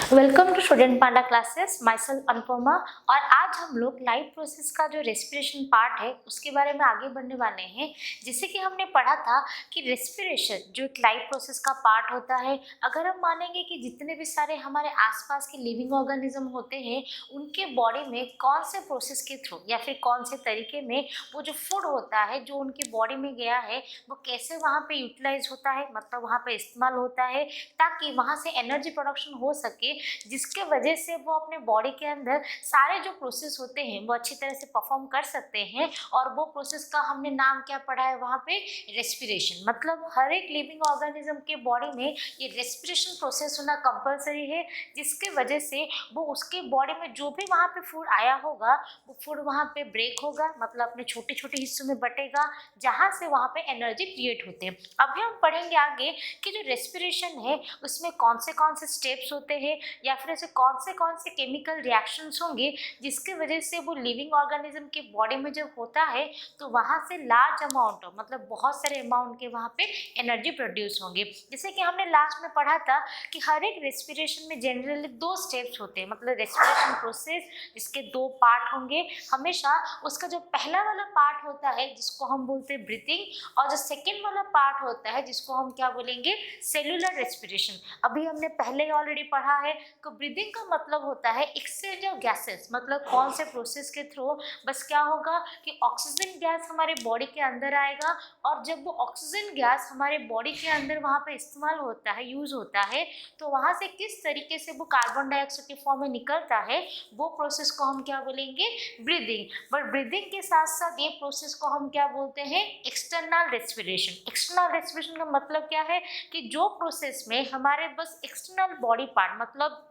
Welcome to student Panda classes. Myself Anupama. और आज हम लोग लाइफ प्रोसेस का जो रेस्पिरेशन पार्ट है उसके बारे में आगे बढ़ने वाले हैं। जैसे कि हमने पढ़ा था कि रेस्पिरेशन जो एक लाइफ प्रोसेस का पार्ट होता है, अगर हम मानेंगे कि जितने भी सारे हमारे आसपास के लिविंग ऑर्गेनिज्म होते हैं उनके बॉडी में कौन से प्रोसेस के थ्रू या फिर कौन से तरीके में वो जो फूड होता है जो उनकी बॉडी में गया है वो कैसे वहाँ पे यूटिलाइज होता है, मतलब वहाँ पे इस्तेमाल होता है ताकि वहाँ से एनर्जी प्रोडक्शन हो सके, जिसके वजह से वो अपने बॉडी के अंदर सारे जो प्रोसेस होते हैं वो अच्छी तरह से परफॉर्म कर सकते हैं। और वो प्रोसेस का हमने नाम क्या पढ़ा है वहाँ पे, रेस्पिरेशन। मतलब हर एक लिविंग ऑर्गेनिज्म के बॉडी में ये रेस्पिरेशन प्रोसेस होना कंपलसरी है, जिसके वजह से वो उसके बॉडी में जो भी वहाँ पे फूड आया होगा वो फूड वहाँ पे ब्रेक होगा, मतलब अपने छोटे छोटे हिस्सों में बटेगा जहाँ से वहाँ पे एनर्जी क्रिएट होते हैं। अभी हम पढ़ेंगे आगे कि जो रेस्पिरेशन है उसमें कौन से स्टेप्स होते हैं या फिर ऐसे कौन से केमिकल रिएक्शंस होंगे जिसके वजह से वो लिविंग ऑर्गेनिज्म के बॉडी में जब होता है तो वहाँ से लार्ज अमाउंट मतलब बहुत सारे अमाउंट के वहाँ पे एनर्जी प्रोड्यूस होंगे। जैसे कि हमने लास्ट में पढ़ा था कि हर एक रेस्पिरेशन में जनरली 2 स्टेप्स होते हैं, मतलब रेस्पिरेशन प्रोसेस जिसके 2 पार्ट होंगे हमेशा। उसका जो पहला वाला पार्ट होता है जिसको हम बोलते हैं ब्रीथिंग, और जो सेकेंड वाला पार्ट होता है जिसको हम क्या बोलेंगे, सेलुलर रेस्पिरेशन। अभी हमने पहले ही ऑलरेडी पढ़ा है तो ब्रीदिंग का मतलब होता है एक्सचेंज ऑफ गैसेस, मतलब कौन से प्रोसेस के थ्रू बस क्या होगा कि ऑक्सीजन गैस हमारे बॉडी के अंदर आएगा, और जब वो ऑक्सीजन गैस हमारे बॉडी के अंदर वहाँ पे इस्तेमाल होता है, यूज होता है, तो वहाँ से किस तरीके से वो कार्बन डाइऑक्साइड के फॉर्म में निकलता है वो प्रोसेस को हम क्या बोलेंगे, ब्रीदिंग। बट ब्रीदिंग के साथ साथ ये प्रोसेस को हम क्या बोलते हैं, एक्सटर्नल रेस्पिरेशन। एक्सटर्नल रेस्पिरेशन का मतलब क्या है कि जो प्रोसेस में हमारे बस एक्सटर्नल बॉडी पार्ट, मतलब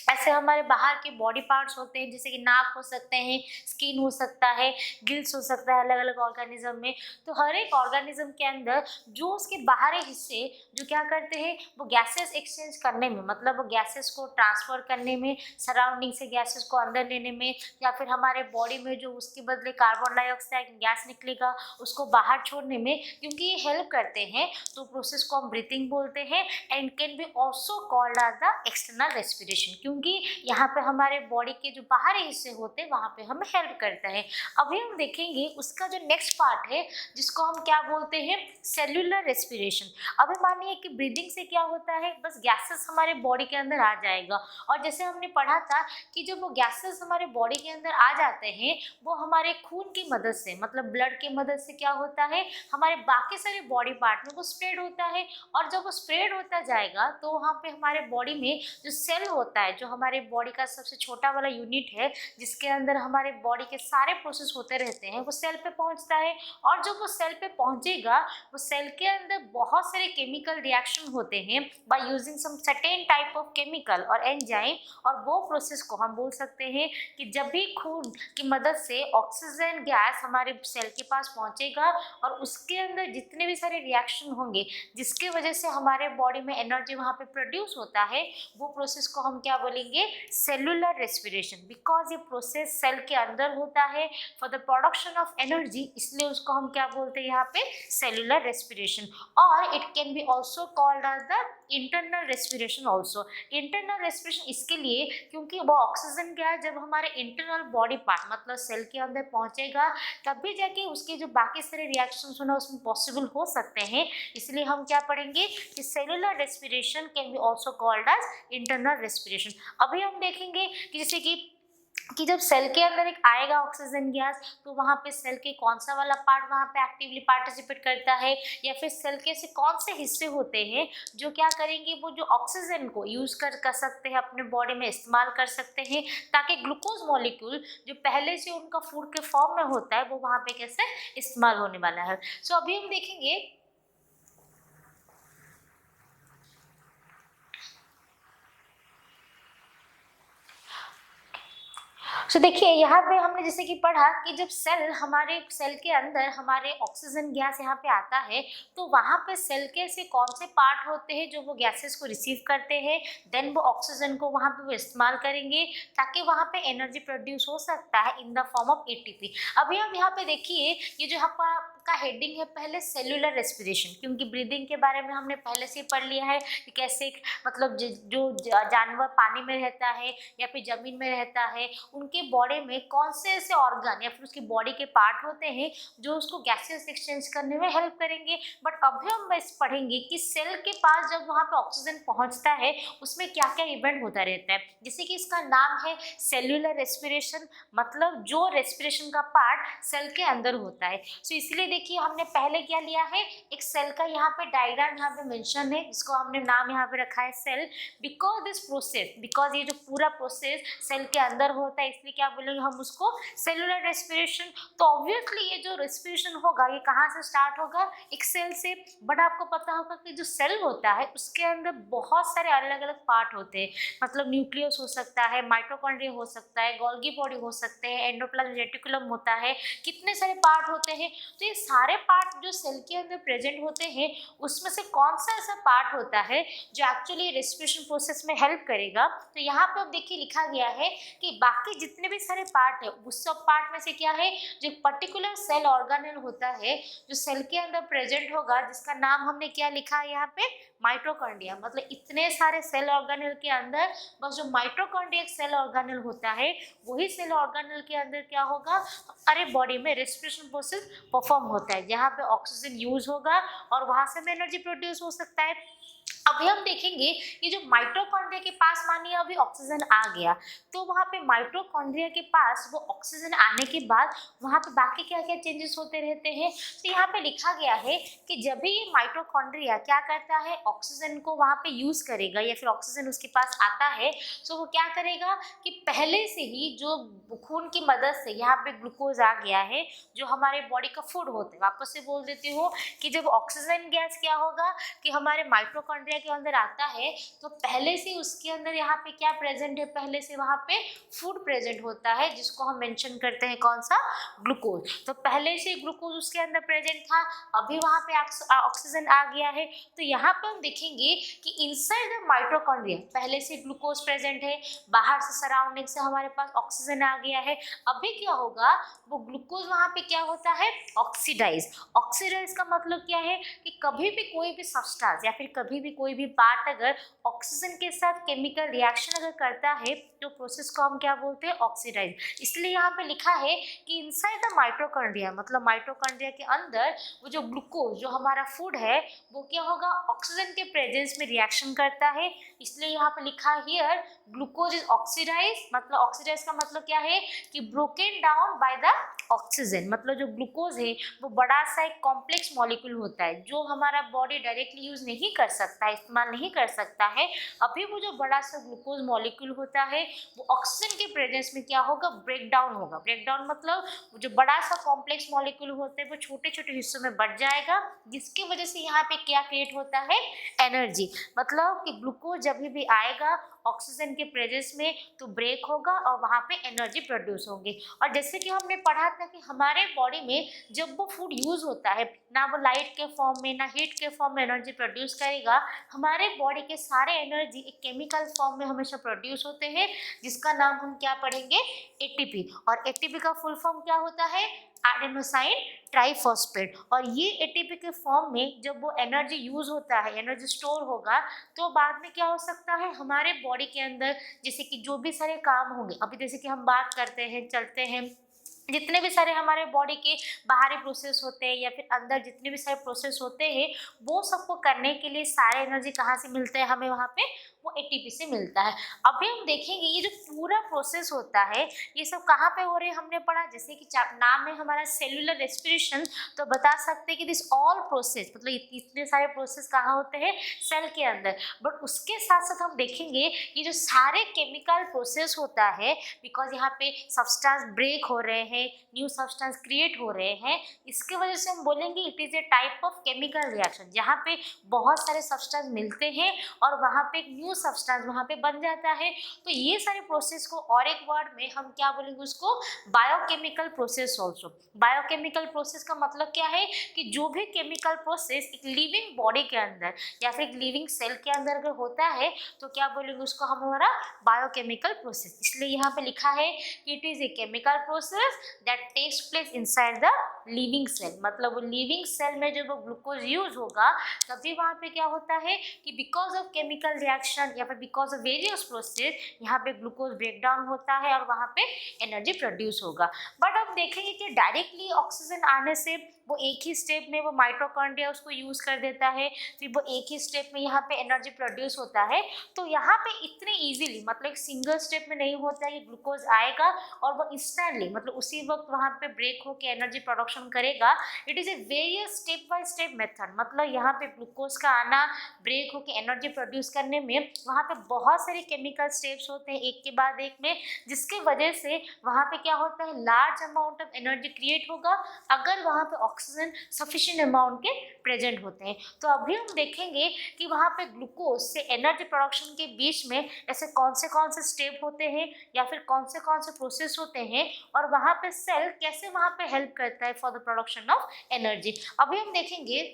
ऐसे हमारे बाहर के बॉडी पार्ट्स होते हैं जैसे कि नाक हो सकते हैं, स्किन हो सकता है, गिल्स हो सकता है अलग अलग ऑर्गेनिज्म में। तो हर एक ऑर्गेनिज्म के अंदर जो उसके बाहरी हिस्से जो क्या करते हैं वो गैसेस एक्सचेंज करने में, मतलब वो गैसेस को ट्रांसफर करने में, सराउंडिंग से गैसेस को अंदर लेने में, या फिर हमारे बॉडी में जो उसके बदले कार्बन डाइऑक्साइड गैस निकलेगा उसको बाहर छोड़ने में, क्योंकि ये हेल्प करते हैं तो प्रोसेस को हम ब्रीथिंग बोलते हैं। And can be also called as the external respiration, क्योंकि यहाँ पे हमारे बॉडी के जो बाहरी हिस्से होते हैं वहाँ पे हमें हेल्प करता है। अभी हम देखेंगे उसका जो नेक्स्ट पार्ट है जिसको हम क्या बोलते हैं, सेल्यूलर रेस्पिरेशन। अभी मानिए कि ब्रीदिंग से क्या होता है, बस गैसेस हमारे बॉडी के अंदर आ जाएगा, और जैसे हमने पढ़ा था कि जब वो गैसेस हमारे बॉडी के अंदर आ जाते हैं वो हमारे खून की मदद से, मतलब ब्लड की मदद से क्या होता है, हमारे बाकी सारे बॉडी पार्ट में वो स्प्रेड होता है। और जब वो स्प्रेड होता जाएगा तो वहाँ पे हमारे बॉडी में जो सेल होता है, जो हमारे बॉडी का सबसे छोटा वाला यूनिट है जिसके अंदर हमारे बॉडी के सारे प्रोसेस होते रहते हैं, वो सेल पे पहुंचता है। और जब वो सेल पे पहुंचेगा वो सेल के अंदर बहुत सारे केमिकल रिएक्शन होते हैं by using some certain type of chemical और एंजाइम, और वो प्रोसेस को हम बोल सकते हैं कि जब भी खून की मदद से ऑक्सीजन गैस हमारे सेल के पास पहुंचेगा और उसके अंदर जितने भी सारे रिएक्शन होंगे जिसकी वजह से हमारे बॉडी में एनर्जी वहाँ पे प्रोड्यूस होता है, वो प्रोसेस को हम क्या बोलेंगे, सेलुलर रेस्पिरेशन। बिकॉज ये प्रोसेस सेल के अंदर होता है for the production of energy, इसलिए उसको हम क्या बोलते हैं यहाँ पे, सेलुलर रेस्पिरेशन। और it can be also called as the internal respiration also. Internal respiration इसके लिए क्योंकि वो ऑक्सीजन क्या है जब हमारे इंटरनल बॉडी पार्ट मतलब सेल के अंदर पहुंचेगा तभी जाके उसके जो बाकी सारे रिएक्शंस होना उसमें पॉसिबल हो सकते हैं। इसलिए हम क्या पढ़ेंगे कि cellular respiration can be also called as internal respiration. अभी हम देखेंगे कि जैसे कि जब सेल के अंदर एक आएगा ऑक्सीजन गैस तो वहाँ पे सेल के कौन सा वाला पार्ट वहाँ पे एक्टिवली पार्टिसिपेट करता है, या फिर सेल के ऐसे कौन से हिस्से होते हैं जो क्या करेंगे, वो जो ऑक्सीजन को यूज कर सकते हैं, अपने बॉडी में इस्तेमाल कर सकते हैं ताकि ग्लूकोज मॉलिक्यूल जो पहले से उनका फूड के फॉर्म में होता है वो वहाँ पे कैसे इस्तेमाल होने वाला है। सो अभी हम देखेंगे तो देखिए यहाँ पे हमने जैसे कि पढ़ा कि जब हमारे सेल के अंदर हमारे ऑक्सीजन गैस यहाँ पे आता है तो वहाँ पे सेल के ऐसे कौन से पार्ट होते हैं जो वो गैसेस को रिसीव करते हैं, देन वो ऑक्सीजन को वहाँ पे वो इस्तेमाल करेंगे ताकि वहाँ पे एनर्जी प्रोड्यूस हो सकता है in the form of ATP. अभी हम यहाँ पे देखिए ये जो का हेडिंग है पहले सेल्यूलर रेस्पिरेशन, क्योंकि ब्रीदिंग के बारे में हमने पहले से ही पढ़ लिया है कि कैसे मतलब जानवर पानी में रहता है या फिर जमीन में रहता है, उनके बॉडी में कौन से ऐसे ऑर्गन या फिर उसकी बॉडी के पार्ट होते हैं जो उसको गैसेस एक्सचेंज करने में हेल्प करेंगे। बट अभी हम बस पढ़ेंगे कि सेल के पास जब वहाँ पे ऑक्सीजन पहुँचता है उसमें क्या क्या इवेंट होता रहता है। जैसे कि इसका नाम है सेल्यूलर रेस्पिरेशन, मतलब जो रेस्पिरेशन का पार्ट सेल के अंदर होता है। सो इसलिए देखिए हमने पहले क्या लिया है, एक सेल का यहाँ पे डायग्राम यहाँ पे मेंशन है, इसको हमने नाम यहाँ पे रखा है सेल। बिकॉज ये जो पूरा प्रोसेस सेल के अंदर होता है इसलिए क्या बोलेंगे हम उसको सेलुलर रेस्पिरेशन। तो ऑब्वियसली ये जो रेस्पिरेशन होगा ये कहाँ से स्टार्ट होगा, एक सेल से। बट आपको पता होगा कि जो सेल होता है उसके अंदर बहुत सारे अलग अलग पार्ट होते हैं, मतलब न्यूक्लियस हो सकता है, माइटोकॉन्ड्रिया हो सकता है, गोल्गी बॉडी हो सकते हैं, एंडोप्लाज्म रेटिकुलम होता है, कितने सारे पार्ट होते हैं। तो ये सारे पार्ट जो सेल के अंदर प्रेजेंट होते हैं उसमें से कौन सा ऐसा पार्ट होता है जो एक्चुअली रेस्पिरेशन प्रोसेस में हेल्प करेगा। तो यहाँ पे अब देखिए लिखा गया है कि बाकी जितने भी सारे पार्ट है उस सब पार्ट में से क्या है, जो पर्टिकुलर सेल ऑर्गेनेल होता है जो सेल के अंदर प्रेजेंट होगा, जिसका नाम हमने क्या लिखा है यहाँ पे, माइटोकॉन्ड्रिया। मतलब इतने सारे सेल ऑर्गेनेल के अंदर बस जो माइटोकॉन्ड्रिया सेल ऑर्गेनेल होता है वही सेल ऑर्गेनेल के अंदर क्या होगा, हमारे बॉडी में रेस्पिरेशन प्रोसेस परफॉर्म होता है, जहाँ पे ऑक्सीजन यूज होगा और वहां से हमें एनर्जी प्रोड्यूस हो सकता है। अभी हम देखेंगे ये जो माइटोकॉन्ड्रिया के पास मानिए अभी ऑक्सीजन आ गया, तो वहाँ पे माइटोकॉन्ड्रिया के पास वो ऑक्सीजन आने के बाद वहाँ पे बाकी क्या क्या चेंजेस होते रहते हैं। तो यहाँ पे लिखा गया है कि जब भी ये माइटोकॉन्ड्रिया क्या करता है, ऑक्सीजन को वहाँ पे यूज करेगा या फिर ऑक्सीजन उसके पास आता है, तो वो क्या करेगा कि पहले से ही जो खून की मदद से यहाँ पे ग्लूकोज आ गया है जो हमारे बॉडी का फूड होता है। वापस से बोल देती हूँ कि जब ऑक्सीजन गैस क्या होगा कि हमारे माइटोकॉन्ड्रिया के अंदर आता है तो पहले से उसके अंदर यहाँ पे क्या प्रेजेंट है, पहले से वहाँ पे फूड प्रेजेंट होता है जिसको हम मेंशन करते हैं कौन सा, ग्लूकोज। तो पहले से ग्लूकोज उसके अंदर प्रेजेंट था, अभी वहाँ पे ऑक्सीजन आ गया है। तो यहाँ पे हम देखेंगे कि इनसाइड द माइटोकॉन्ड्रिया पहले से ग्लूकोज प्रेजेंट है, बाहर से सराउंडिंग से हमारे पास ऑक्सीजन आ गया है। अभी क्या होगा, वो ग्लूकोज वहाँ पे क्या होता है, ऑक्सीडाइज। ऑक्सीडाइज का मतलब क्या है कि कभी भी कोई भी सब्सटेंस या फिर कभी भी कोई भी पार्ट अगर ऑक्सीजन के साथ केमिकल रिएक्शन अगर करता है तो प्रोसेस को हम क्या बोलते हैं, ऑक्सीडाइज। इसलिए यहाँ पे लिखा है कि इनसाइड द माइटोकॉन्ड्रिया, मतलब माइटोकॉन्ड्रिया के अंदर वो जो ग्लूकोज जो हमारा फूड है वो क्या होगा, ऑक्सीजन के प्रेजेंस में रिएक्शन करता है। इसलिए यहाँ पे लिखा है हियर ग्लूकोज इज ऑक्सीडाइज। मतलब ऑक्सीडाइज का मतलब क्या है कि broken down by the oxygen. मतलब जो ग्लूकोज है वो बड़ा सा एक कॉम्प्लेक्स मॉलिक्यूल होता है जो हमारा बॉडी डायरेक्टली यूज नहीं कर सकता, इस्तेमाल नहीं कर सकता है। अभी वो जो बड़ा सा ग्लूकोज मॉलिक्यूल होता है वो ऑक्सीजन के प्रेजेंस में क्या होगा, ब्रेक डाउन होगा। ब्रेक डाउन मतलब जो बड़ा सा कॉम्प्लेक्स मॉलिक्यूल होता है वो छोटे छोटे हिस्सों में बढ़ जाएगा, जिसकी वजह से यहाँ पे क्या क्रिएट होता है, एनर्जी। मतलब कि ग्लूकोज जब भी आएगा ऑक्सीजन के प्रेजेंस में तो ब्रेक होगा और वहाँ पे एनर्जी प्रोड्यूस होगी। और जैसे कि हमने पढ़ा था कि हमारे बॉडी में जब वो फूड यूज होता है ना वो लाइट के फॉर्म में ना हीट के फॉर्म में एनर्जी प्रोड्यूस करेगा, हमारे बॉडी के सारे एनर्जी एक केमिकल फॉर्म में हमेशा प्रोड्यूस होते हैं जिसका नाम हम क्या पढ़ेंगे, एटीपी। और एटीपी का फुल फॉर्म क्या होता है, एडेनोसाइन ट्राइफॉस्फेट। और ये एटीपी के फॉर्म में जब वो एनर्जी यूज होता है, एनर्जी स्टोर होगा, तो बाद में क्या हो सकता है, हमारे बॉडी के अंदर जैसे कि जो भी सारे काम होंगे, अभी जैसे कि हम बात करते हैं, चलते हैं, जितने भी सारे हमारे बॉडी के बाहरी प्रोसेस होते हैं या फिर अंदर जितने भी सारे प्रोसेस होते हैं वो सबको करने के लिए सारे एनर्जी कहाँ से मिलते हैं हमें, वहाँ पे वो एटीपी से मिलता है। अभी हम देखेंगे ये जो पूरा प्रोसेस होता है ये सब कहाँ पे हो रहे हैं, हमने पढ़ा जैसे कि नाम है हमारा सेलुलर रेस्पिरेशन, तो बता सकते हैं कि दिस ऑल प्रोसेस मतलब इतने सारे प्रोसेस कहाँ होते हैं, सेल के अंदर। बट उसके साथ साथ हम देखेंगे ये जो सारे केमिकल प्रोसेस होता है, बिकॉज यहाँ पे सब्सटेंस ब्रेक हो रहे हैं, न्यू सब्सटेंस क्रिएट हो रहे हैं, इसके वजह से हम बोलेंगे it is A type of chemical reaction, जहाँ पे बहुत सारे सब्सटेंस मिलते हैं और वहाँ पे एक न्यू सब्सटेंस वहाँ पे बन जाता है। तो ये सारे प्रोसेस को और एक वर्ड में हम क्या बोलेंगे, उसको biochemical process also. Biochemical process का मतलब क्या है कि जो भी केमिकल प्रोसेस एक लिविंग बॉडी के अंदर या फिर एक लिविंग सेल के अंदर अगर होता है तो क्या बोलेंगे उसको हम, हमारा बायोकेमिकल प्रोसेस। इसलिए यहाँ पे लिखा है कि it is a chemical process that takes place inside the living cell, मतलब वो लिविंग सेल में जब वो ग्लूकोज यूज होगा तभी वहाँ पे क्या होता है कि बिकॉज ऑफ केमिकल रिएक्शन या फिर बिकॉज ऑफ वेरियस प्रोसेस यहाँ पे ग्लूकोज ब्रेक डाउन होता है और वहाँ पे एनर्जी प्रोड्यूस होगा। बट अब देखेंगे कि डायरेक्टली ऑक्सीजन आने से वो एक ही स्टेप में वो माइटोकॉन्ड्रिया उसको यूज कर देता है, फिर वो एक ही स्टेप में यहाँ पे एनर्जी प्रोड्यूस होता है। तो यहाँ पे इतने इजीली मतलब एक सिंगल स्टेप में नहीं होता है कि ग्लूकोज आएगा और वो इंस्टेंटली मतलब उसी वक्त वहाँ पे ब्रेक होकर एनर्जी प्रोडक्शन करेगा। It is A various step by step method, मतलब यहाँ पे ग्लूकोज का आना, ब्रेक होकर एनर्जी प्रोड्यूस करने में वहाँ पे बहुत सारे केमिकल स्टेप्स होते हैं एक के बाद एक में, जिसके वजह से वहाँ पे क्या होता है large amount of energy create होगा अगर वहाँ पे ऑक्सीजन सफिशिएंट अमाउंट के प्रेजेंट होते हैं। तो अभी हम देखेंगे कि वहाँ पे ग्लूकोज से एनर्जी प्रोडक्शन के बीच में ऐसे कौन से स्टेप होते हैं या फिर कौन से प्रोसेस होते हैं और वहाँ पे सेल कैसे वहाँ पे हेल्प करता है for the production of energy. अभी हम देखेंगे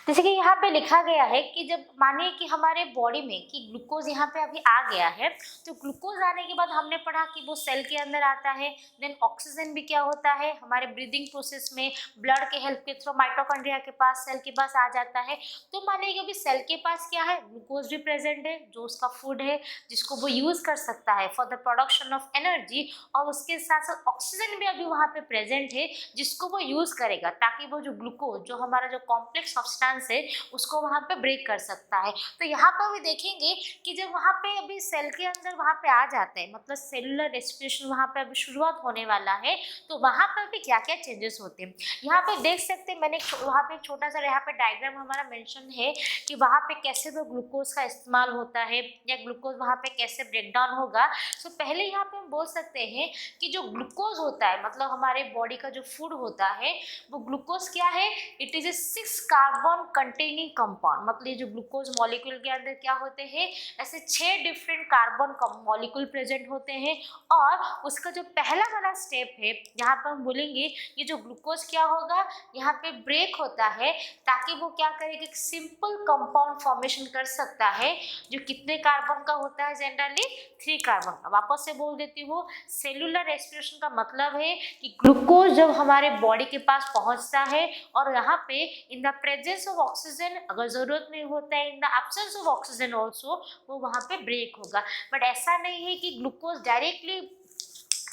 जैसे कि यहाँ पे लिखा गया है कि जब मानिए कि हमारे बॉडी में कि ग्लूकोज यहाँ पे अभी आ गया है, तो ग्लूकोज आने के बाद हमने पढ़ा कि वो सेल के अंदर आता है, देन ऑक्सीजन भी क्या होता है हमारे ब्रीदिंग प्रोसेस में ब्लड के हेल्प के थ्रू माइटोकॉन्ड्रिया के पास सेल के पास आ जाता है। तो मानिए कि अभी सेल के पास क्या है ग्लूकोज भी प्रेजेंट है जो उसका फूड है जिसको वो यूज कर सकता है for the production of energy, और उसके साथ साथ ऑक्सीजन भी अभी वहाँ पे प्रेजेंट है जिसको वो यूज करेगा ताकि वो जो ग्लूकोज जो हमारा जो कॉम्प्लेक्स सब्सटेंस से उसको वहाँ पे ब्रेक कर सकता है। तो यहाँ पर भी देखेंगे कि जब वहाँ पे अभी सेल के अंदर वहाँ पे आ जाता है मतलब सेलुलर रेस्पिरेशन वहाँ पे अभी शुरुआत होने वाला है, तो वहाँ पर भी क्या क्या चेंजेस होते हैं यहाँ पे देख सकते हैं। मैंने वहाँ पे एक छोटा सा यहाँ पे डायग्राम हमारा मेंशन है कि वहाँ पे कैसे वो ग्लूकोज का इस्तेमाल होता है या ग्लूकोज वहाँ पे कैसे ब्रेक डाउन होगा। तो पहले यहाँ पे हम बोल सकते हैं कि जो ग्लूकोज होता है मतलब हमारे बॉडी का जो फूड होता है वो ग्लूकोज क्या है, it is A 6 carbon containing compound, मतलब ये जो ग्लूकोज मॉलिक्यूल के अंदर क्या होते हैं ऐसे 6 डिफरेंट कार्बन मॉलिक्यूल प्रेजेंट होते हैं। और उसका जो पहला वाला स्टेप है यहाँ पर हम बोलेंगे ये जो ग्लूकोज क्या होगा यहाँ पे ब्रेक होता है ताकि वो क्या करेगा एक सिंपल कंपाउंड फॉर्मेशन कर सकता है जो कितने कार्बन का होता है जनरली 3 कार्बन का। वापस से बोल देती हूँ, सेलुलर रेस्पिरेशन का मतलब है कि ग्लूकोज जब हमारे बॉडी के पास पहुंचता है और यहाँ पे इन द प्रेजेंस ऑफ ऑक्सीजन अगर जरूरत नहीं होता है in the absence of oxygen also वो वहाँ पे ब्रेक होगा। बट ऐसा नहीं है कि ग्लूकोज डायरेक्टली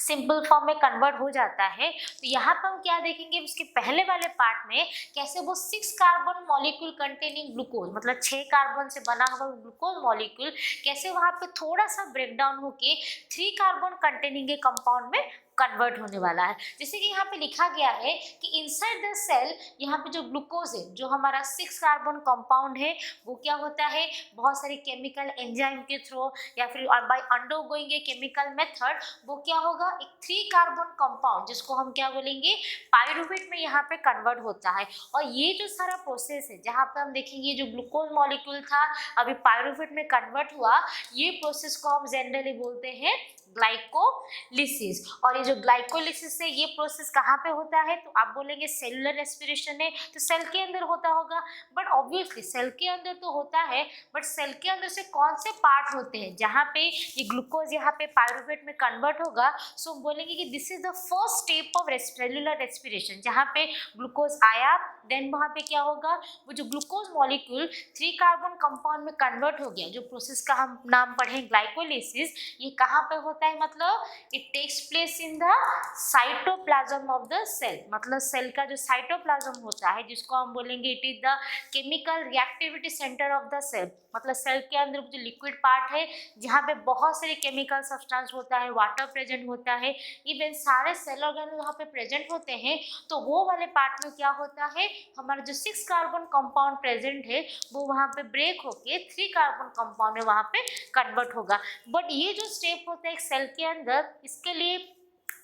सिंपल फॉर्म में कन्वर्ट हो जाता है। तो यहाँ पर हम क्या देखेंगे उसके पहले वाले पार्ट में कैसे वो 6 कार्बन मॉलिक्यूल कंटेनिंग ग्लूकोज मतलब 6 कार्बन से बना हुआ ग्लूकोज मॉलिक्यूल कैसे वहाँ पे थोड़ा सा ब्रेक डाउन होके 3 कार्बन कंटेनिंग एक कंपाउंड में कन्वर्ट होने वाला है। जैसे कि यहाँ पे लिखा गया है कि इनसाइड द सेल यहाँ पे जो ग्लूकोज है जो हमारा 6 कार्बन कंपाउंड है वो क्या होता है बहुत सारे केमिकल एंजाइम के थ्रू या फिर by undergoing a chemical method वो क्या होगा एक 3 कार्बन कंपाउंड जिसको हम क्या बोलेंगे पायरुवेट में यहाँ पे कन्वर्ट होता है। और ये जो सारा प्रोसेस है जहाँ पे हम देखेंगे जो ग्लूकोज मॉलिक्यूल था अभी पायरुवेट में कन्वर्ट हुआ, ये प्रोसेस को हम जनरली बोलते हैं ग्लाइकोलिसिस। और ये जो ग्लाइकोलिसिस है ये प्रोसेस कहाँ पे होता है तो आप बोलेंगे सेलुलर रेस्पिरेशन है तो सेल के अंदर होता होगा। बट ऑब्वियसली सेल के अंदर तो होता है बट सेल के अंदर से कौन से पार्ट होते हैं जहाँ पे ये ग्लूकोज यहाँ पे पायरुवेट में कन्वर्ट होगा। सो हम बोलेंगे कि this is the first step of cellular respiration जहाँ पे ग्लूकोज आया देन वहाँ पे क्या होगा वो जो ग्लूकोज मॉलिक्यूल 3 कार्बन कंपाउंड में कन्वर्ट हो गया जो प्रोसेस का हम नाम पढ़ें ग्लाइकोलिसिस, ये कहाँ पे होता है मतलब it takes place in the cytoplasm of the cell, मतलब सेल का जो साइटोप्लाज्म होता है जिसको हम बोलेंगे it is the chemical reactivity centre of the cell, मतलब सेल के अंदर जो लिक्विड पार्ट है जहाँ पे बहुत सारे केमिकल सब्सटेंस होता है, वाटर प्रेजेंट होता है, इवन सारे सेल ऑर्गेनल वहाँ पे प्रेजेंट होते हैं। तो वो वाले पार्ट में क्या होता है हमारा जो 6 कार्बन कंपाउंड प्रेजेंट है वो वहाँ पे ब्रेक होके 3 कार्बन कंपाउंड में वहाँ पे कन्वर्ट होगा। बट ये जो स्टेप होता है एक सेल के अंदर इसके लिए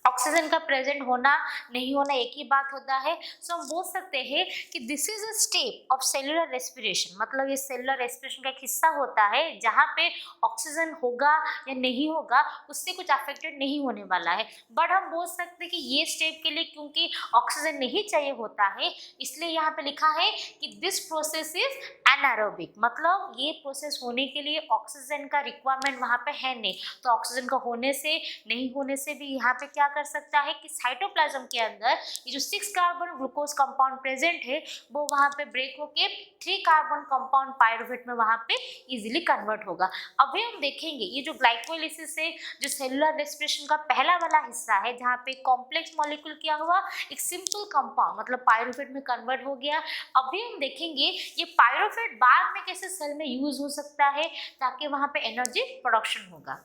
ऑक्सीजन का प्रेजेंट होना नहीं होना एक ही बात होता है। सो हम बोल सकते हैं कि this is a step of cellular respiration, मतलब ये सेलुलर रेस्पिरेशन का एक हिस्सा होता है जहाँ पे ऑक्सीजन होगा या नहीं होगा उससे कुछ अफेक्टेड नहीं होने वाला है। बट हम बोल सकते हैं कि ये स्टेप के लिए क्योंकि ऑक्सीजन नहीं चाहिए होता है, इसलिए यहाँ पे लिखा है कि दिस प्रोसेस इज एनारोबिक, मतलब ये प्रोसेस होने के लिए ऑक्सीजन का रिक्वायरमेंट वहाँ पे है नहीं। तो ऑक्सीजन का होने से नहीं होने से भी यहाँ पे क्या कर सकता है कि साइटोप्लाज्म के अंदर ये जो 6 कार्बन ग्लूकोज कंपाउंड प्रेजेंट है वो वहाँ पे ब्रेक होके 3 कार्बन कंपाउंड पायरुवेट में वहाँ पे इजीली कन्वर्ट होगा। अभी हम देखेंगे ये जो ग्लाइकोलिसिस है, जो सेलुलर रेस्पिरेशन का पहला वाला हिस्सा है जहाँ पे कॉम्प्लेक्स मॉलिक्यूल क्या हुआ, एक सिंपल कंपाउंड मतलब पायरुवेट में कन्वर्ट हो गया। अभी हम देखेंगे ये पायरुवेट बाद में कैसे सेल में यूज हो सकता है ताकि वहाँ पे एनर्जी प्रोडक्शन होगा।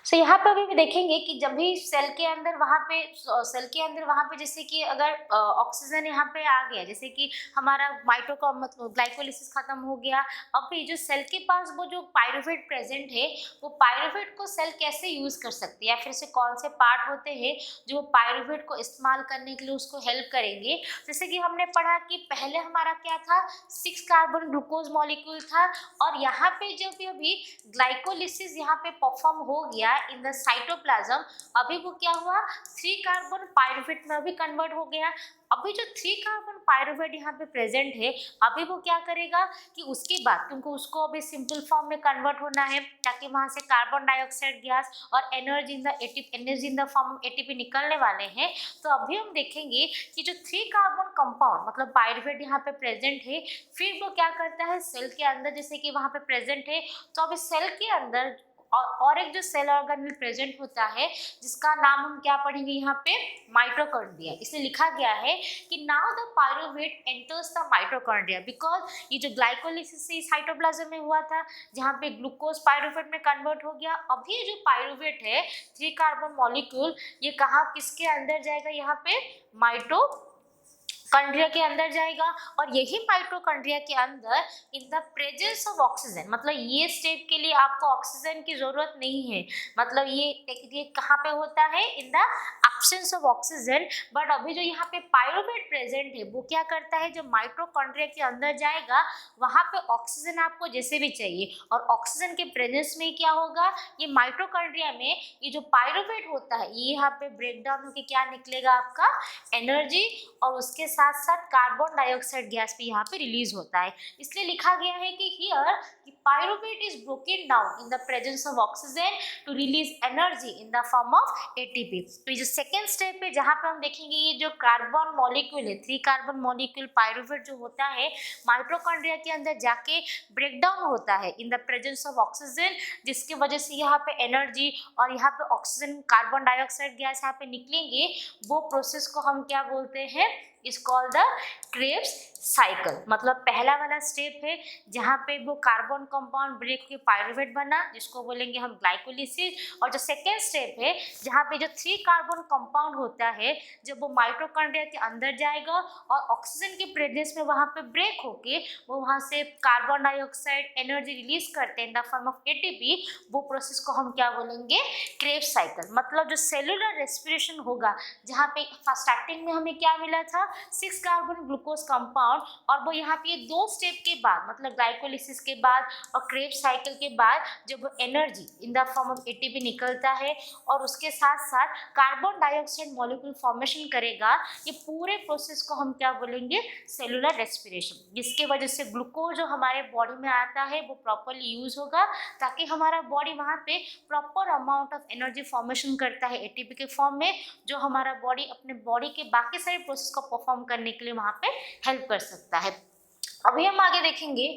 सो यहाँ पर अभी भी देखेंगे कि जब भी सेल के अंदर वहाँ पे जैसे कि अगर ऑक्सीजन यहाँ पे आ गया, जैसे कि हमारा मतलब ग्लाइकोलिसिस खत्म हो गया, अब भी जो सेल के पास वो जो पायरुवेट प्रेजेंट है वो पायरुवेट को सेल कैसे यूज कर सकती है या फिर से कौन से पार्ट होते हैं जो पायरुवेट को इस्तेमाल करने के लिए उसको हेल्प करेंगे। जैसे कि हमने पढ़ा कि पहले हमारा क्या था, 6 कार्बन ग्लूकोज मॉलिक्यूल था और यहाँ पे जब भी अभी ग्लाइकोलिसिस यहाँ पे परफॉर्म हो गया इन द साइटोप्लाज्म, अभी वो क्या हुआ 3 कार्बन पायरुवेट में अभी कन्वर्ट हो गया। अभी जो 3 कार्बन पायरुवेट यहाँ पे प्रेजेंट है अभी वो क्या करेगा कि उसके बाद क्योंकि उसको अभी सिंपल फॉर्म में कन्वर्ट होना है ताकि वहाँ से कार्बन डाइऑक्साइड गैस और energy in the form of ATP निकलने वाले हैं। तो अभी हम देखेंगे कि जो 3 कार्बन कंपाउंड मतलब पायरुवेट यहाँ पे प्रेजेंट है, फिर वो क्या करता है सेल के अंदर जैसे कि वहाँ पे प्रेजेंट है तो अभी सेल के अंदर और एक जो सेल ऑर्गेनेल प्रेजेंट होता है जिसका नाम हम क्या पढ़ेंगे यहाँ पे, माइटोकॉन्ड्रिया। इसलिए लिखा गया है कि now the pyruvate enters the mitochondria because ये जो ग्लाइकोलिसिस साइटोप्लाज्म में हुआ था जहाँ पे ग्लूकोज पायरुवेट में कन्वर्ट हो गया, अभी ये जो पायरुवेट है 3 कार्बन मॉलिक्यूल ये कहाँ किसके अंदर जाएगा, यहाँ पे माइटोकॉन्ड्रिया के अंदर जाएगा और यही माइटोकॉन्ड्रिया के अंदर इन द प्रेजेंस ऑफ ऑक्सीजन, मतलब ये स्टेप के लिए आपको ऑक्सीजन की जरूरत नहीं है, मतलब ये कहाँ पे होता है in the absence of oxygen. But अभी जो यहाँ पे पायरुवेट प्रेजेंट है वो क्या करता है, जो माइटोकॉन्ड्रिया के अंदर जाएगा वहाँ पे ऑक्सीजन आपको जैसे भी चाहिए और ऑक्सीजन के प्रेजेंस में क्या होगा, ये माइटोकॉन्ड्रिया में ये जो पायरुवेट होता है ये यहाँ पे ब्रेक डाउन होकर क्या निकलेगा आपका एनर्जी और उसके साथ साथ कार्बन डाइऑक्साइड गैस भी यहाँ पे रिलीज होता है। इसलिए लिखा गया है कि here pyruvate is broken down in the presence of oxygen to release energy in the form of ATP. तो ये जो सेकेंड स्टेप है जहाँ पे हम देखेंगे ये जो कार्बन मॉलिक्यूल है 3 कार्बन मॉलिक्यूल पायरुवेट जो होता है माइटोकॉन्ड्रिया के अंदर जाके ब्रेक डाउन होता है in the presence of oxygen, जिसकी वजह से यहाँ पे एनर्जी और यहाँ पे ऑक्सीजन कार्बन डाइऑक्साइड गैस यहाँ पे निकलेंगे। वो प्रोसेस को हम क्या बोलते हैं, is called the Krebs cycle. मतलब पहला वाला स्टेप है जहाँ पे वो कार्बन कंपाउंड ब्रेक के पायरुवेट बना जिसको बोलेंगे हम ग्लाइकोलिसिस, और जो सेकेंड स्टेप है जहाँ पे जो 3 कार्बन कंपाउंड होता है जब वो माइटोकॉन्ड्रिया के अंदर जाएगा और ऑक्सीजन के प्रेजेंस में वहाँ पे ब्रेक होके वो वहाँ से कार्बन डाइऑक्साइड एनर्जी रिलीज करते हैं इन द फॉर्म ऑफ एटीपी, वो प्रोसेस को हम क्या बोलेंगे, क्रेब्स साइकिल। मतलब जो सेलुलर रेस्पिरेशन होगा जहाँ पे स्टार्टिंग में हमें क्या मिला था 6 कार्बन ग्लूकोज कंपाउंड और वो यहाँ पे 2 स्टेप के बाद मतलब ग्लाइकोलिसिस के बाद और क्रेब्स साइकिल के बाद जब energy in the form of ATP निकलता है और उसके साथ साथ कार्बन डाइऑक्साइड मॉलिक्यूल फॉर्मेशन करेगा, ये पूरे प्रोसेस को हम क्या बोलेंगे, सेलुलर रेस्पिरेशन, जिसके वजह से ग्लूकोज जो हमारे बॉडी में आता है वो प्रॉपरली यूज होगा ताकि हमारा बॉडी वहाँ पे proper amount of energy formation करता है एटीपी के फॉर्म में, जो हमारा बॉडी अपने बॉडी के बाकी सारे प्रोसेस को परफॉर्म करने के लिए वहाँ पे हेल्प कर सकता है। अभी हम आगे देखेंगे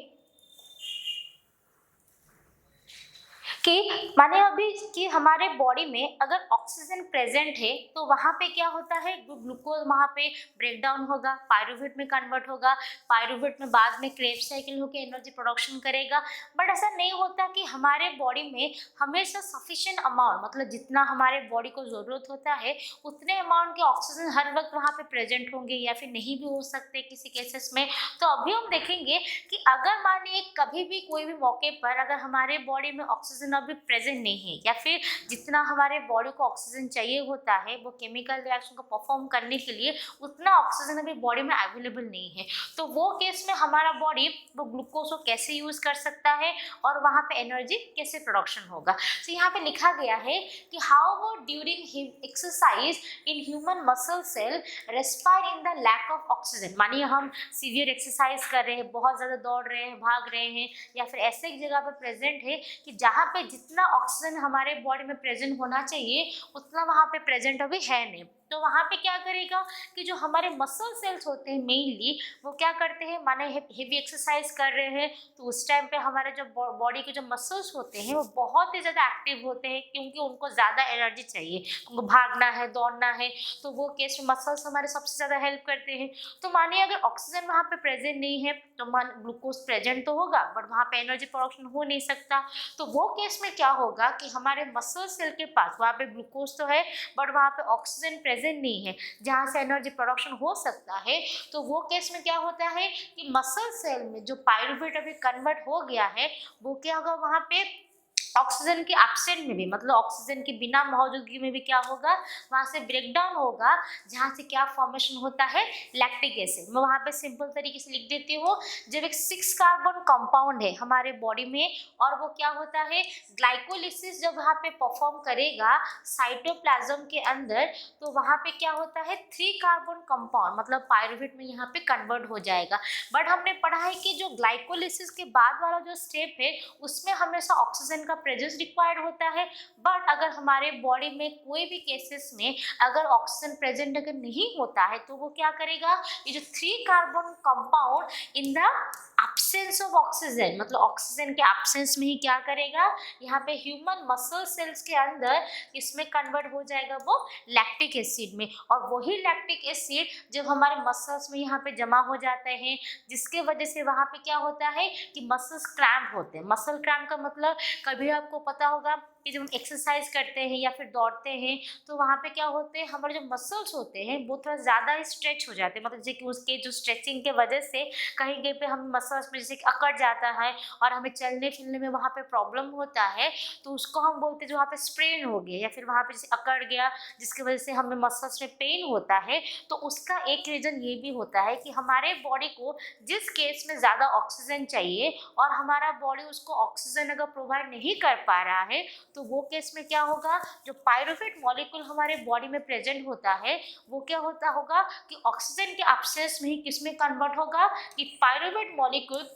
कि माने अभी कि हमारे बॉडी में अगर ऑक्सीजन प्रेजेंट है तो वहाँ पे क्या होता है, ग्लूकोज वहाँ पे ब्रेक डाउन होगा, पायरुवेट में कन्वर्ट होगा, पायरुवेट में बाद में क्रेब्स साइकिल होकर एनर्जी प्रोडक्शन करेगा। बट ऐसा नहीं होता कि हमारे बॉडी में हमेशा सफिशिएंट अमाउंट, मतलब जितना हमारे बॉडी को ज़रूरत होता है उतने अमाउंट के ऑक्सीजन हर वक्त वहाँ पे प्रेजेंट होंगे या फिर नहीं भी हो सकते किसी केसेस में। तो अभी हम देखेंगे कि अगर मानिए कभी भी कोई भी मौके पर अगर हमारे बॉडी में ऑक्सीजन अभी प्रेजेंट नहीं है या फिर जितना हमारे बॉडी को ऑक्सीजन चाहिए होता है वो केमिकल रिएक्शन को परफॉर्म करने के लिए उतना ऑक्सीजन अभी बॉडी में अवेलेबल नहीं है, तो वो केस में हमारा बॉडी वो ग्लूकोज को कैसे यूज कर सकता है और वहाँ पे एनर्जी कैसे प्रोडक्शन होगा। तो यहाँ पे लिखा गया है कि हाउ वो during exercise in human muscle cell respire in the lack of oxygen. मानिए हम सीवियर एक्सरसाइज कर रहे हैं, बहुत ज़्यादा दौड़ रहे हैं, भाग रहे हैं या फिर ऐसे एक जगह पे प्रेजेंट है कि जहाँ पे जितना ऑक्सीजन हमारे बॉडी में प्रेजेंट होना चाहिए उतना वहाँ पे प्रेजेंट अभी है नहीं। तो वहाँ पे क्या करेगा कि जो हमारे मसल सेल्स होते हैं मेनली वो क्या करते हैं, माने हेवी एक्सरसाइज कर रहे हैं तो उस टाइम पे हमारे जो बॉडी के जो मसल्स होते हैं वो बहुत ही ज़्यादा एक्टिव होते हैं क्योंकि उनको ज़्यादा एनर्जी चाहिए, उनको भागना है, दौड़ना है, तो वो केस में मसल्स हमारे सबसे ज़्यादा हेल्प करते हैं। तो मानिए अगर ऑक्सीजन वहाँ पे प्रेजेंट नहीं है तो मान ग्लूकोज प्रेजेंट तो होगा बट वहाँ पे एनर्जी प्रोडक्शन हो नहीं सकता। तो वो केस में क्या होगा कि हमारे मसल सेल के पास वहाँ पे ग्लूकोज तो है बट वहाँ पे ऑक्सीजन प्रेजेंट नहीं है जहाँ से एनर्जी प्रोडक्शन हो सकता है। तो वो केस में क्या होता है कि मसल सेल में जो पायरुवेट अभी कन्वर्ट हो गया है वो क्या होगा, वहाँ पे ऑक्सीजन के एब्सेंट में भी, मतलब ऑक्सीजन की बिना मौजूदगी में भी क्या होगा, वहाँ से ब्रेक डाउन होगा जहाँ से क्या फॉर्मेशन होता है, लैक्टिक एसिड। मैं वहाँ पे सिंपल तरीके से लिख देती हूँ। जब एक 6 कार्बन कंपाउंड है हमारे बॉडी में और वो क्या होता है, ग्लाइकोलिसिस जब वहाँ पे परफॉर्म करेगा साइटोप्लाज्म के अंदर तो वहाँ पे क्या होता है 3 कार्बन कंपाउंड मतलब पायरुवेट में यहाँ पे कन्वर्ट हो जाएगा। बट हमने पढ़ा है कि जो ग्लाइकोलिसिस के बाद वाला जो स्टेप है उसमें हमेशा ऑक्सीजन का प्रेजेंस रिक्वायर्ड होता है। बट अगर हमारे बॉडी में कोई भी केसेस में अगर ऑक्सीजन प्रेजेंट अगर नहीं होता है तो वो क्या करेगा, ये जो 3 carbon compound in the absence of oxygen, मतलब ऑक्सीजन के एब्सेंस में ही क्या करेगा, यहाँ पे ह्यूमन मसल सेल्स के अंदर इसमें कन्वर्ट हो जाएगा वो लैक्टिक एसिड में। और वही लैक्टिक एसिड जब हमारे मसल्स में यहाँ पे जमा हो जाते हैं जिसके वजह से वहाँ पे क्या होता है कि मसल्स क्रैम्प होते हैं। मसल क्रैम्प का मतलब कभी आपको पता होगा कि जब हम एक्सरसाइज करते हैं या फिर दौड़ते हैं तो वहाँ पे क्या होते हैं, हमारे जो मसल्स होते हैं वो थोड़ा ज़्यादा ही स्ट्रेच हो जाते हैं, मतलब जैसे कि उसके जो स्ट्रेचिंग के वजह से कहीं कहीं पे हम मसल्स में जैसे कि अकड़ जाता है और हमें चलने फिरने में वहाँ पे प्रॉब्लम होता है तो उसको हम बोलते हैं जो वहाँ पे स्प्रेन हो गया या फिर वहाँ पे जैसे अकड़ गया जिसकी वजह से हमें मसल्स में पेन होता है। तो उसका एक रीज़न ये भी होता है कि हमारे बॉडी को जिस केस में ज़्यादा ऑक्सीजन चाहिए और हमारा बॉडी उसको ऑक्सीजन अगर प्रोवाइड नहीं कर पा रहा है तो वो केस में क्या होगा, जो पायरुवेट मॉलिक्यूल हमारे बॉडी में प्रेजेंट होता है वो क्या होता होगा कि ऑक्सीजन के एब्सेंस में ही किस में कन्वर्ट होगा कि पायरुवेट मॉलिक्यूल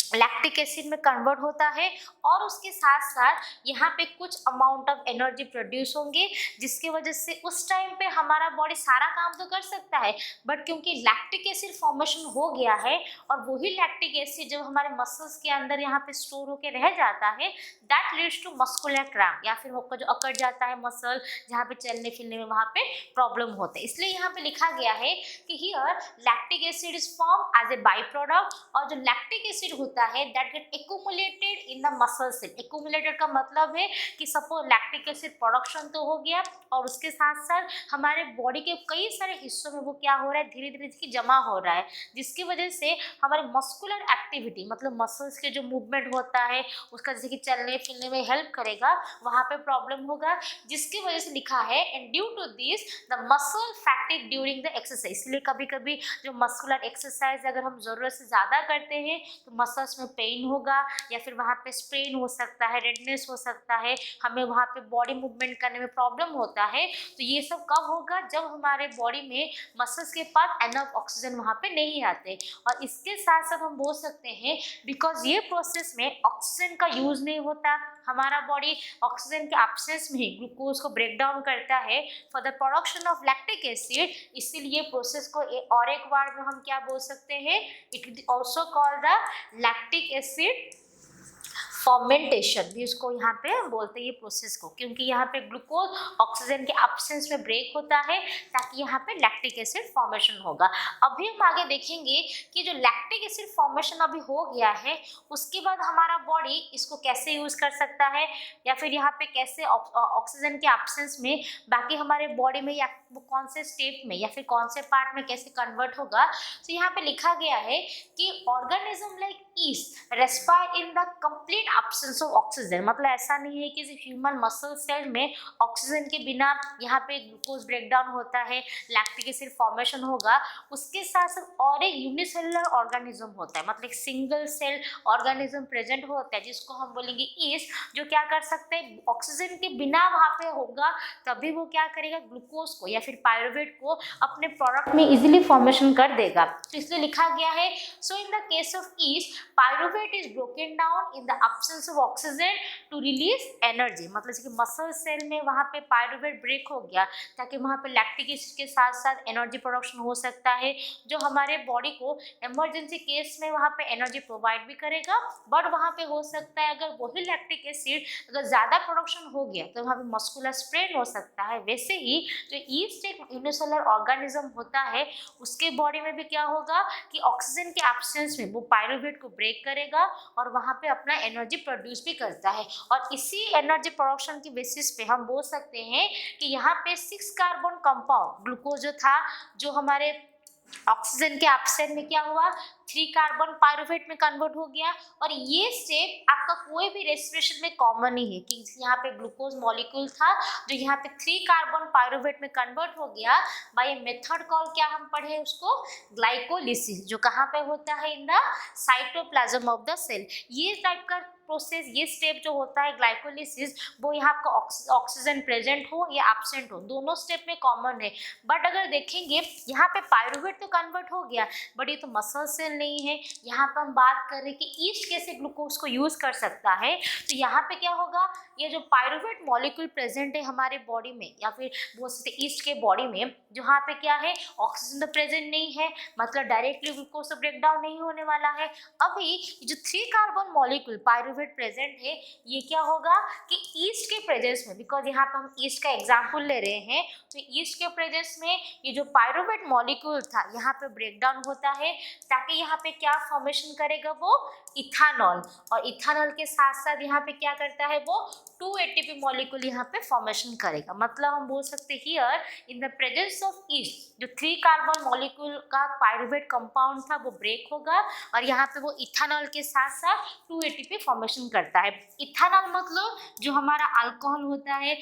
लैक्टिक एसिड में कन्वर्ट होता है और उसके साथ साथ यहाँ पे कुछ अमाउंट ऑफ एनर्जी प्रोड्यूस होंगे जिसकी वजह से उस टाइम पे हमारा बॉडी सारा काम तो कर सकता है बट क्योंकि लैक्टिक एसिड फॉर्मेशन हो गया है और वही लैक्टिक एसिड जब हमारे मसल्स के अंदर यहाँ पे स्टोर होकर रह जाता है that leads to muscular cramp या फिर होकर जो अकड़ जाता है मसल जहाँ पे चलने फिरने में वहाँ पे प्रॉब्लम होता है। इसलिए यहाँ पे लिखा गया है कि here lactic acid is form as a by product और जो लैक्टिक एसिड होता है that get accumulated in the muscle cell. Accumulated का मतलब है कि सपोज लैक्टिक एसिड प्रोडक्शन तो हो गया और उसके साथ साथ हमारे बॉडी के कई सारे हिस्सों में वो क्या हो रहा है धीरे धीरे इसकी जमा हो रहा है जिसकी वजह से हमारे मस्कुलर एक्टिविटी मतलब मसल्स के जो मूवमेंट होता है उसका जैसे कि चलने फिरने में हेल्प करेगा वहाँ पे प्रॉब्लम होगा जिसकी वजह से लिखा है and due to this the muscle fatigue during the exercise. इसलिए कभी कभी जो मस्कुलर एक्सरसाइज अगर हम ज़रूरत से ज़्यादा करते हैं तो मसल्स में पेन होगा या फिर वहाँ पे स्ट्रेन हो सकता है, रेडनेस हो सकता है, हमें वहाँ पे बॉडी मूवमेंट करने में प्रॉब्लम होता है। तो ये सब कब होगा, जब हमारे बॉडी में मसल्स के पास एनफ ऑक्सीजन वहाँ पे नहीं आते। और इसके साथ साथ हम बोल सकते हैं बिकॉज ये प्रोसेस में ऑक्सीजन का यूज नहीं होता, हमारा बॉडी ऑक्सीजन के एब्सेंस में ही ग्लूकोज को ब्रेक डाउन करता है for the production of lactic acid. इसीलिए प्रोसेस को और एक बार में हम क्या बोल सकते हैं, it is also called the lactic acid fermentation भी उसको यहाँ पे बोलते हैं ये प्रोसेस को, क्योंकि यहाँ पे ग्लूकोज ऑक्सीजन के एब्सेंस में ब्रेक होता है ताकि यहाँ पे लैक्टिक एसिड फॉर्मेशन होगा। अभी हम आगे देखेंगे कि जो लैक्टिक एसिड फॉर्मेशन अभी हो गया है उसके बाद हमारा बॉडी इसको कैसे यूज कर सकता है, या फिर यहाँ पे कैसे ऑक्सीजन के एब्सेंस में बाकी हमारे बॉडी में या वो कौन से स्टेप में या फिर कौन से पार्ट में कैसे कन्वर्ट होगा। तो यहाँ पे लिखा गया है कि organism like east respire in the complete absence of oxygen. मतलब ऐसा नहीं है कि ह्यूमन मसल सेल में ऑक्सीजन के बिना यहाँ पे ग्लूकोज ब्रेकडाउन होता है, लैक्टिक एसिड फॉर्मेशन होगा। उसके साथ साथ और एक यूनिसेलुलर ऑर्गेनिज्म होता है, मतलब एक सिंगल सेल ऑर्गेनिज्म प्रेजेंट होता है जिसको हम बोलेंगे ईस्ट, जो क्या कर सकते हैं ऑक्सीजन के बिना वहाँ पे होगा तभी वो क्या करेगा ग्लूकोज को या फिर पायरुवेट को अपने प्रोडक्ट में इजीली फॉर्मेशन कर देगा। तो इसलिए लिखा गया है so in the case of yeast pyruvate is broken down in the absence of oxygen to release energy. मतलब जैसे कि मसल सेल में वहाँ पे पायरुवेट ब्रेक हो गया ताकि वहाँ पे लैक्टिक एसिड के साथ साथ एनर्जी प्रोडक्शन हो सकता है जो हमारे बॉडी को इमरजेंसी केस में वहाँ पे एनर्जी प्रोवाइड भी करेगा। बट वहाँ पे हो सकता है अगर वही लैक्टिक एसिड अगर ज़्यादा प्रोडक्शन हो गया तो वहाँ पे मस्कुलर स्ट्रेन हो सकता है। वैसे ही जो ईस्ट एक यूनिसेलुलर ऑर्गेनिज्म होता है उसके बॉडी में भी क्या होगा कि ऑक्सीजन के एब्सेंस में वो पायरुवेट को ब्रेक करेगा और वहाँ पे अपना एनर्जी प्रोड्यूस भी करता है। और इसी एनर्जी प्रोडक्शन की बेसिस पे हम बोल सकते हैं कि यहाँ पे 6 कार्बन कंपाउंड ग्लूकोज जो था जो हमारे ऑक्सीजन के एब्सेंस में क्या हुआ 3 कार्बन पायरुवेट में कन्वर्ट हो गया। और ये स्टेप आपका कोई भी रेस्पिरेशन में कॉमन ही है कि यहाँ पे ग्लूकोज मॉलिक्यूल था जो यहाँ पे 3 कार्बन पायरुवेट में कन्वर्ट हो गया बाय मेथड कॉल क्या हम पढ़े उसको ग्लाइकोलिसिस, जो कहाँ पे होता है in the cytoplasm of the cell. ये टाइप का प्रोसेस ये स्टेप जो होता है ग्लाइकोलिसिस वो यहाँ आपका ऑक्सीजन प्रेजेंट हो या एब्सेंट हो दोनों स्टेप में कॉमन है। बट अगर देखेंगे यहाँ पे पायरुवेट तो कन्वर्ट हो गया बट ये तो मसल सेल नहीं है। यहाँ पर हम बात कर रहे हैं कि ईस्ट कैसे ग्लूकोज को यूज कर सकता है। तो यहाँ पे क्या होगा ये जो पायरुवेट मॉलिक्यूल प्रेजेंट है हमारे बॉडी में या फिर बोल सकते ईस्ट के बॉडी में जहाँ पे क्या है ऑक्सीजन तो प्रेजेंट नहीं है, मतलब डायरेक्टली ग्लूकोज तो ब्रेक डाउन नहीं होने वाला है। अभी जो 3 कार्बन मॉलिक्यूल पायरुवेट प्रेजेंट है ये क्या होगा कि ईस्ट के प्रेजेंस में, बिकॉज यहाँ पे हम ईस्ट का एग्जाम्पल ले रहे हैं, तो ईस्ट के प्रेजेंस में ये जो पायरुवेट मॉलिक्यूल था यहाँ पे ब्रेक डाउन होता है ताकि यहाँ पे क्या फॉर्मेशन करेगा वो इथानॉल, और इथानॉल के साथ साथ यहाँ पे क्या करता है वो 2 ATP मॉलिक्यूल यहाँ पे फॉर्मेशन करेगा। मतलब हम बोल सकते हैं here in the presence of east जो 3 कार्बन मॉलिक्यूल का पायरुवेट कंपाउंड था वो ब्रेक होगा और यहाँ पे वो इथानॉल के साथ साथ 2 ATP फॉर्मेशन करता है। इथानॉल मतलब जो हमारा अल्कोहल होता है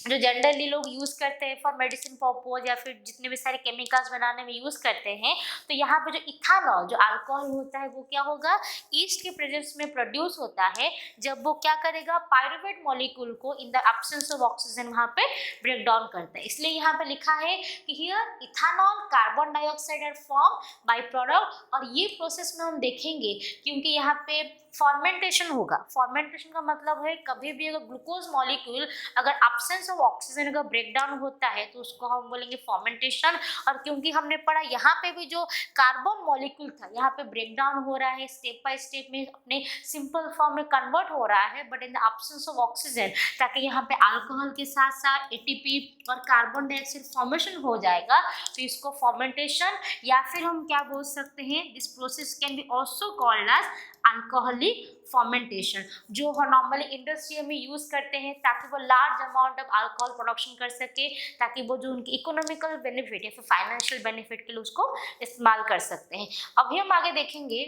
जो जनरली लोग यूज़ करते हैं फॉर मेडिसिन पर्पज या फिर जितने भी सारे केमिकल्स बनाने में यूज़ करते हैं। तो यहाँ पे जो इथानॉल जो अल्कोहल होता है वो क्या होगा ईस्ट के प्रेजेंस में प्रोड्यूस होता है जब वो क्या करेगा पायरुवेट मॉलिक्यूल को इन द एब्सेंस ऑफ ऑक्सीजन वहाँ पे ब्रेक डाउन करता है। इसलिए यहाँ पे लिखा है कि here ethanol carbon dioxide are form by product. और ये प्रोसेस में हम देखेंगे क्योंकि यहाँ पे फॉर्मेंटेशन होगा। फॉर्मेंटेशन का मतलब है कभी भी अगर ग्लूकोज मॉलिक्यूल अगर एब्सेंस ऑफ ऑक्सीजन अगर ब्रेकडाउन होता है तो उसको हम बोलेंगे फॉर्मेंटेशन। और क्योंकि हमने पढ़ा यहाँ पे भी जो कार्बन मॉलिक्यूल था यहाँ पे ब्रेकडाउन हो रहा है स्टेप बाय स्टेप में अपने सिंपल फॉर्म में कन्वर्ट हो रहा है but in the absence of oxygen, ताकि यहाँ पे अल्कोहल के साथ साथ एटीपी और कार्बन डाइऑक्साइड फॉर्मेशन हो जाएगा तो इसको फॉर्मेंटेशन या फिर हम क्या बोल सकते हैं this process can be also called as alcoholic fermentation, जो नॉर्मली इंडस्ट्री में यूज़ करते हैं ताकि वो large amount of alcohol production कर सके ताकि वो जो उनकी इकोनॉमिकल बेनिफिट या फिर फाइनेंशियल बेनिफिट के लिए उसको इस्तेमाल कर सकते हैं। अभी हम आगे देखेंगे